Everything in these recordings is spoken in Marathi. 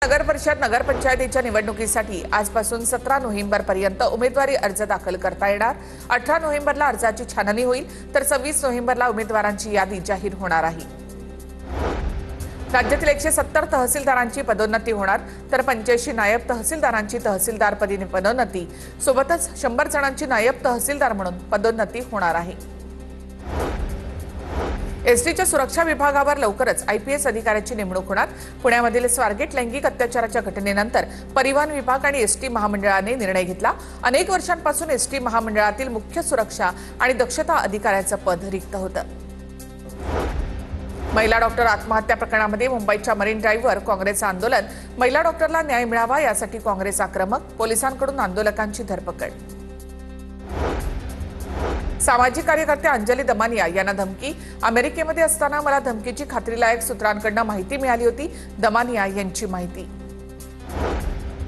नगर परिषद नगरपंचायतीच्या निवडणुकीसाठी आजपासून 17 नोव्हेंबरपर्यंत उमेदवारी अर्ज दाखल करता येणार। 18 नोव्हेंबरला अर्जाची छाननी होईल तर 26 नोव्हेंबरला उमेदवारांची यादी जाहीर होणार आहे। राज्यातील 170 तहसीलदारांची पदोन्नती होणार तर 85 नायब तहसीलदारांची तहसीलदारपदी पदोन्नती सोबतच 100 जणांची नायब तहसीलदार म्हणून पदोन्नती होणार आहे। एसटीच्या सुरक्षा विभागावर लवकरच आयपीएस अधिकाऱ्याची नेमणूक होणार। पुण्यामधील स्वारगेट लैंगिक अत्याचाराच्या घटनेनंतर परिवहन विभाग आणि एसटी महामंडळाने निर्णय घेतला। अनेक वर्षांपासून एसटी महामंडळातील मुख्य सुरक्षा आणि दक्षता अधिकाऱ्याचं पद रिक्त होतं। महिला डॉक्टर आत्महत्या प्रकरणामध्ये मुंबईच्या मरीन ड्राईव्हवर काँग्रेसचं आंदोलन। महिला डॉक्टरला न्याय मिळावा यासाठी काँग्रेस आक्रमक, पोलिसांकडून आंदोलकांची धरपकड। सामाजिक कार्यकर्ते अंजली दमानिया यांना धमकी। अमेरिकेमध्ये असताना मला धमकीची खात्रीलायक सूत्रांकडून माहिती मिळाली होती, दमानिया यांची माहिती।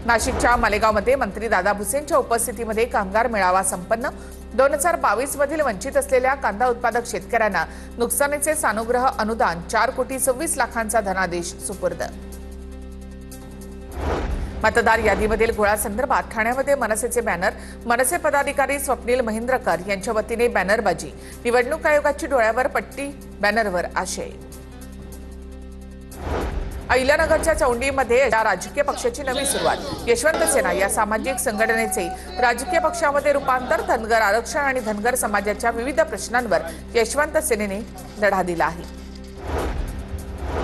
नाशिकच्या मालेगावमध्ये मंत्री दादा भुसेंच्या उपस्थितीमध्ये कामगार मेळावा संपन्न। 2022 मधील वंचित असलेल्या कांदा उत्पादक शेतकऱ्यांना नुकसानीचे सानुग्रह अनुदान 4,26,00,000चा धनादेश सुपूर्द। मतदार यादीमधील घोळासंदर्भात ठाण्यामध्ये मनसेचे बॅनर, मनसे पदाधिकारी स्वप्नील महेंद्रकर यांच्या वतीने बॅनरबाजी। निवडणूक आयोगाची डोळ्यावर पट्टी, बॅनरवर आशय। अहिल्यानगरच्या चौंडीमध्ये या राजकीय पक्षाची नवी सुरुवात। यशवंत सेना या सामाजिक संघटनेचे राजकीय पक्षामध्ये रूपांतर। धनगर आरक्षण आणि धनगर समाजाच्या विविध प्रश्नांवर यशवंत सेनेने लढा दिला आहे।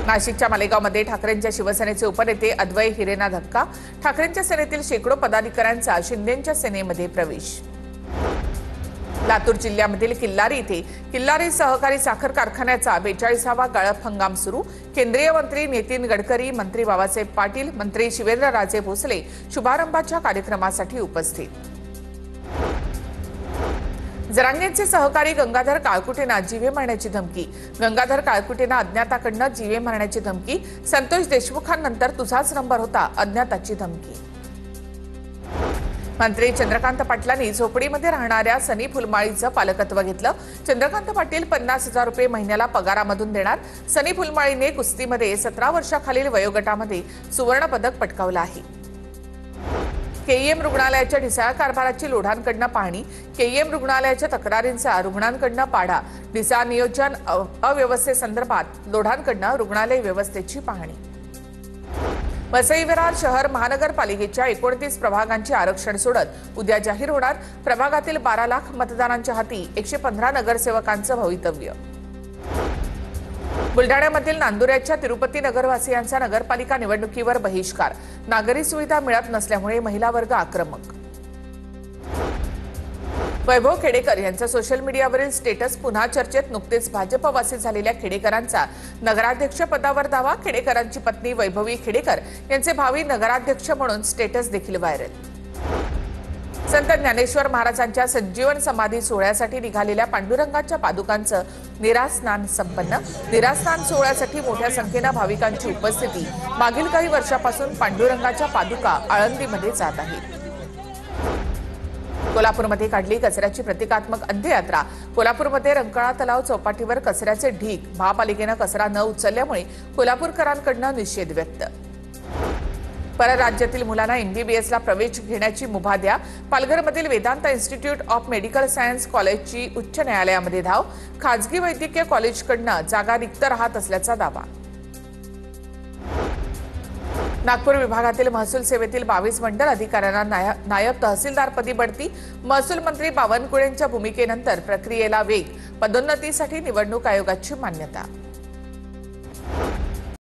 नाशिकच्या मालेगावमध्ये ठाकरेंच्या शिवसेनेचे उपनेते अद्वै हिरेंना धक्का। ठाकरेंच्या सेनेतील शेकडो पदाधिकाऱ्यांचा शिंदेंच्या सेनेमध्ये प्रवेश। लातूर जिल्ह्यामधील किल्लारी इथे किल्लारी सहकारी साखर कारखान्याचा 42वा गाळप हंगाम सुरू। केंद्रीय मंत्री नितीन गडकरी, मंत्री बाबासाहेब पाटील, मंत्री शिवेंद्रराजे भोसले शुभारंभाच्या कार्यक्रमासाठी उपस्थित। जरांगेंचे सहकारी गंगाधर काळकुटेंना जीवे मारण्याची धमकी। गंगाधर काळकुटेंना अज्ञाताकडून जीवे मारण्याची धमकी। संतोष देशमुखांनंतर तुझाच नंबर होता, अज्ञाताची धमकी। मंत्री चंद्रकांत पाटलांनी झोपडीमध्ये राहणाऱ्या सनी फुलमाळीचं पालकत्व घेतलं। चंद्रकांत पाटील 50,000 रुपये महिन्याला पगारामधून देणार। सनी फुलमाळीने कुस्तीमध्ये 17 वर्षाखालील वयोगटामध्ये सुवर्ण पदक पटकावलं आहे। केईएम रुग्णालयाच्या ढिसाळ कारभाराची लोढांकडून पाहणी। केईएम रुग्णालयाच्या तक्रारींचा रुग्णांकडून पाढा। ढिसाळ नियोजन अव्यवस्थेसंदर्भात लोढांकडून रुग्णालय व्यवस्थेची पाहणी। वसई विरार शहर महानगरपालिकेच्या 29 प्रभागांचे आरक्षण सोडत उद्या जाहीर होणार। प्रभागातील 12 लाख मतदारांच्या हाती 115 नगरसेवकांचं भवितव्य। बुलढाण्यामधील नांदुऱ्याच्या तिरुपती नगरवासियांचा नगरपालिका निवडणुकीवर बहिष्कार। नागरी सुविधा मिळत नसल्यामुळे महिला वर्ग आक्रमक। वैभव खेडेकर यांचा सोशल मीडियावरील स्टेटस पुन्हा चर्चेत। नुकतेच भाजपवासी झालेल्या खेडेकरांचा नगराध्यक्ष पदावर दावा। खेडेकरांची पत्नी वैभवी खेडेकर यांचे भावी नगराध्यक्ष म्हणून स्टेटस देखील व्हायरल। संत ज्ञानेश्वर महाराजांच्या संजीवन समाधी सोहळ्यासाठी निघालेल्या पांडुरंगाच्या पादुकांचं निरास्नान संपन्न। निरास्नान सोहळ्यासाठी मोठ्या संख्येने भाविकांची उपस्थिती। मागील काही वर्षापासून पांडुरंगाच्या पादुका आळंदीमध्ये जात आहेत। कोल्हापूरमध्ये काढली कचऱ्याची प्रतिकात्मक अंत्ययात्रा। कोल्हापूरमध्ये रंकाळा तलाव चौपाटीवर कचऱ्याचे ढीग। महापालिकेनं कचरा न उचलल्यामुळे कोल्हापूरकरांकडून निषेध व्यक्त। परराज्यातील मुलांना एमबीबीएसला प्रवेश घेण्याची मुभा द्या। पालघरमधील Vedant institute of medical science कॉलेजची उच्च न्यायालयामध्ये धाव। खाजगी वैद्यकीय कॉलेजकडून जागा रिक्त राहत असल्याचा दावा। नागपूर विभागातील महसूल सेवेतील 22 मंडल अधिकाऱ्यांना नायब तहसीलदारपदी बढती। महसूल मंत्री बावनकुळेंच्या भूमिकेनंतर प्रक्रियेला वेग। पदोन्नतीसाठी निवडणूक आयोगाची मान्यता।